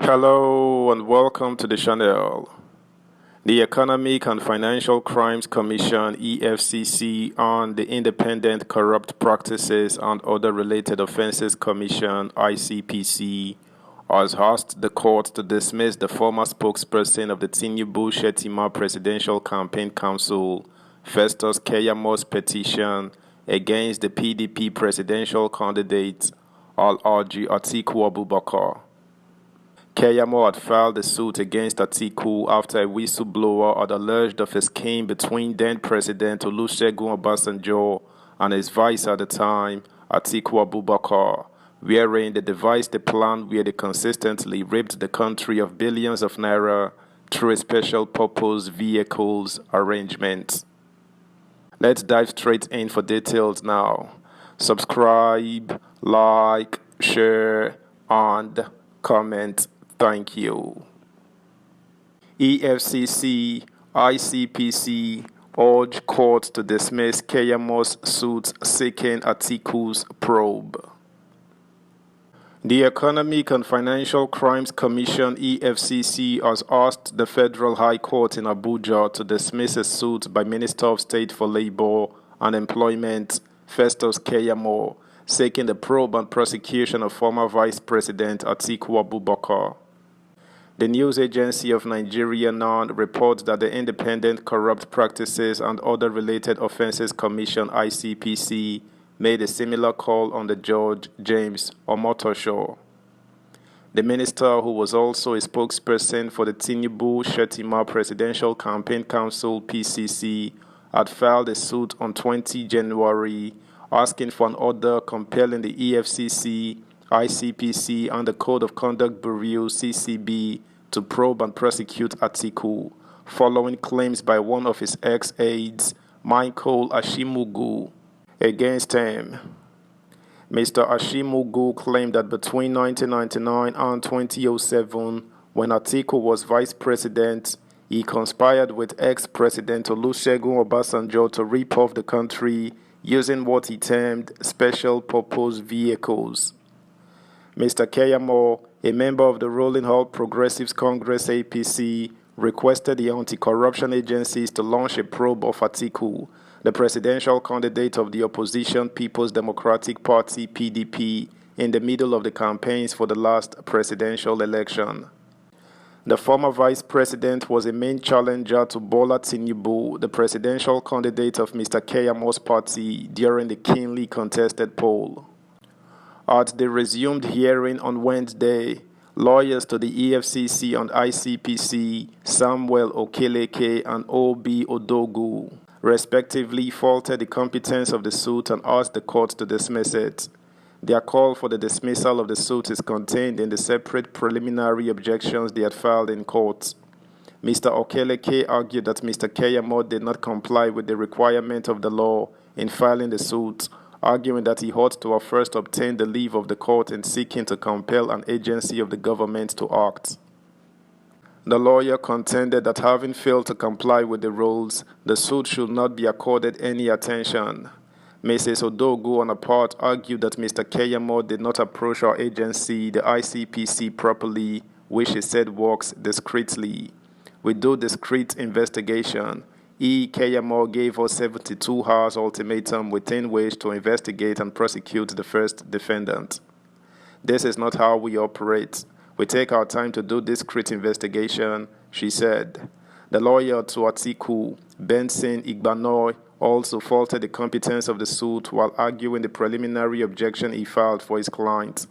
Hello and welcome to the channel. The Economic and Financial Crimes Commission (EFCC) and the Independent Corrupt Practices and Other Related Offences Commission (ICPC) has asked the court to dismiss the former spokesperson of the Tinubu-Shettima Presidential Campaign Council, Festus Keyamo's petition against the PDP presidential candidate Alhaji Atiku Abubakar. Keyamo had filed a suit against Atiku after a whistleblower had alleged of a scheme between then-President Olusegun Obasanjo and his vice at the time, Atiku Abubakar, wherein they devised a plan where they consistently ripped the country of billions of naira through a special purpose vehicles arrangement. Let's dive straight in for details now. Subscribe, like, share, and comment. Thank you. EFCC, ICPC urge court to dismiss Keyamo's suit seeking Atiku's probe. The Economic and Financial Crimes Commission (EFCC) has asked the Federal High Court in Abuja to dismiss a suit by Minister of State for Labor and Employment Festus Keyamo seeking the probe and prosecution of former Vice President Atiku Abubakar. The news agency of Nigeria NAN reports that the Independent Corrupt Practices and Other Related Offences Commission (ICPC) made a similar call on the Judge James Omotosho. The minister, who was also a spokesperson for the Tinubu-Shettima Presidential Campaign Council (PCC), had filed a suit on 20 January asking for an order compelling the EFCC, ICPC, and the Code of Conduct Bureau (CCB) to probe and prosecute Atiku, following claims by one of his ex-aides, Michael Ashimugu, against him. Mr. Ashimugu claimed that between 1999 and 2007, when Atiku was vice president, he conspired with ex-president Olusegun Obasanjo to rip off the country using what he termed special purpose vehicles. Mr. Keyamo, a member of the ruling All Progressives Congress (APC), requested the anti-corruption agencies to launch a probe of Atiku, the presidential candidate of the opposition People's Democratic Party (PDP), in the middle of the campaigns for the last presidential election. The former vice president was a main challenger to Bola Tinubu, the presidential candidate of Mr. Keyamo's party, during the keenly contested poll. At the resumed hearing on Wednesday, lawyers to the EFCC and ICPC, Samuel Okeleke and O.B. Odogu, respectively faulted the competence of the suit and asked the court to dismiss it. Their call for the dismissal of the suit is contained in the separate preliminary objections they had filed in court. Mr. Okeleke argued that Mr. Keyamo did not comply with the requirement of the law in filing the suit, arguing that he ought to have first obtained the leave of the court in seeking to compel an agency of the government to act. The lawyer contended that having failed to comply with the rules, the suit should not be accorded any attention. Mrs. Odogu, on her part, argued that Mr. Keyamo did not approach our agency, the ICPC, properly, which she said works discreetly. We do discreet investigation. Keyamo gave us 72 hours ultimatum within which to investigate and prosecute the first defendant. This is not how we operate. We take our time to do discreet investigation, she said. The lawyer to Atiku, Benson Igbanoy, also faulted the competence of the suit while arguing the preliminary objection he filed for his client.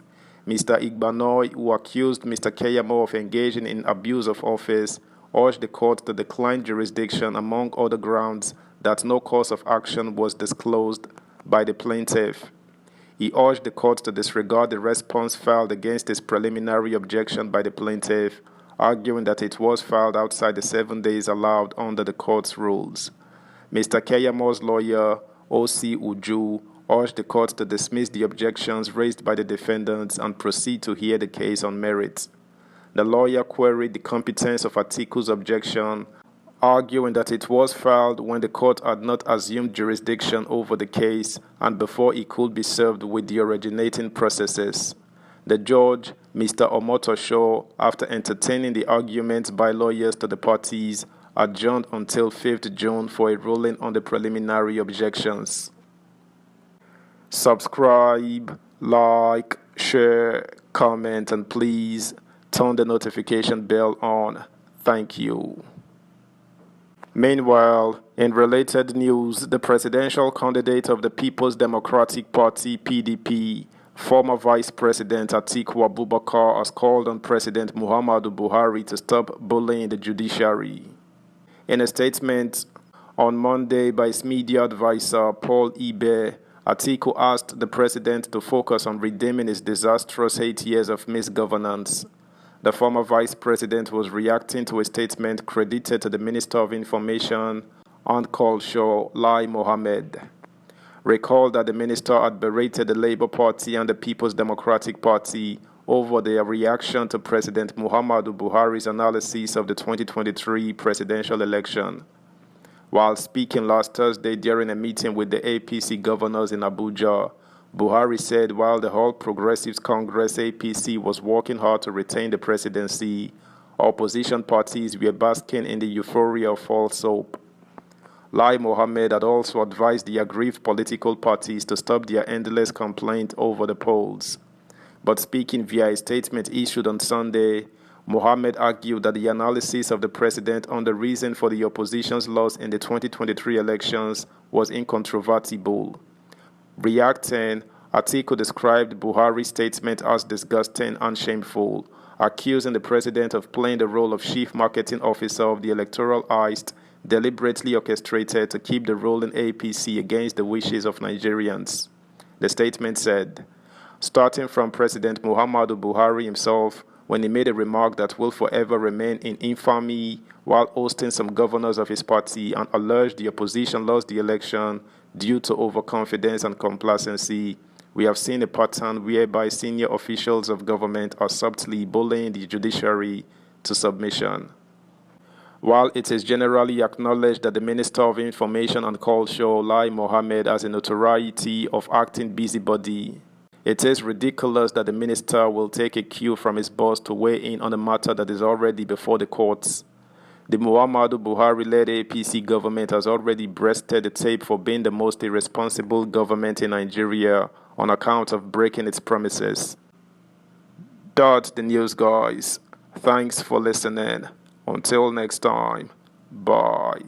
Mr. Igbanoy, who accused Mr. Keyamo of engaging in abuse of office, urged the court to decline jurisdiction among other grounds that no course of action was disclosed by the plaintiff. He urged the court to disregard the response filed against his preliminary objection by the plaintiff, arguing that it was filed outside the 7 days allowed under the court's rules. Mr. Keyamo's lawyer, O.C. Uju, urged the court to dismiss the objections raised by the defendants and proceed to hear the case on merit. The lawyer queried the competence of Atiku's objection, arguing that it was filed when the court had not assumed jurisdiction over the case and before it could be served with the originating processes. The judge, Mr. Omotosho, after entertaining the arguments by lawyers to the parties, adjourned until 5th June for a ruling on the preliminary objections. Subscribe, like, share, comment, and please turn the notification bell on. Thank you. Meanwhile, in related news, the presidential candidate of the People's Democratic Party (PDP), former Vice President Atiku Abubakar, has called on President Muhammadu Buhari to stop bullying the judiciary. In a statement on Monday by his media advisor Paul Ibe, Atiku asked the president to focus on redeeming his disastrous 8 years of misgovernance. The former vice president was reacting to a statement credited to the Minister of Information and Culture, Lai Mohammed. Recall that the minister had berated the Labour Party and the People's Democratic Party over their reaction to President Muhammadu Buhari's analysis of the 2023 presidential election. While speaking last Thursday during a meeting with the APC governors in Abuja, Buhari said while the All Progressives Congress APC was working hard to retain the presidency, opposition parties were basking in the euphoria of false hope. Lai Mohammed had also advised the aggrieved political parties to stop their endless complaint over the polls. But speaking via a statement issued on Sunday, Mohammed argued that the analysis of the president on the reason for the opposition's loss in the 2023 elections was incontrovertible. Reacting, Atiku described Buhari's statement as disgusting and shameful, accusing the president of playing the role of chief marketing officer of the electoral heist deliberately orchestrated to keep the ruling APC against the wishes of Nigerians. The statement said, starting from President Muhammadu Buhari himself, when he made a remark that will forever remain in infamy while hosting some governors of his party and alleged the opposition lost the election due to overconfidence and complacency, we have seen a pattern whereby senior officials of government are subtly bullying the judiciary to submission. While it is generally acknowledged that the Minister of Information and Culture, Lai Mohammed, has a notoriety of acting busybody, it is ridiculous that the minister will take a cue from his boss to weigh in on a matter that is already before the courts. The Muhammadu Buhari-led APC government has already breasted the tape for being the most irresponsible government in Nigeria on account of breaking its promises. That's the news, guys. Thanks for listening. Until next time, bye.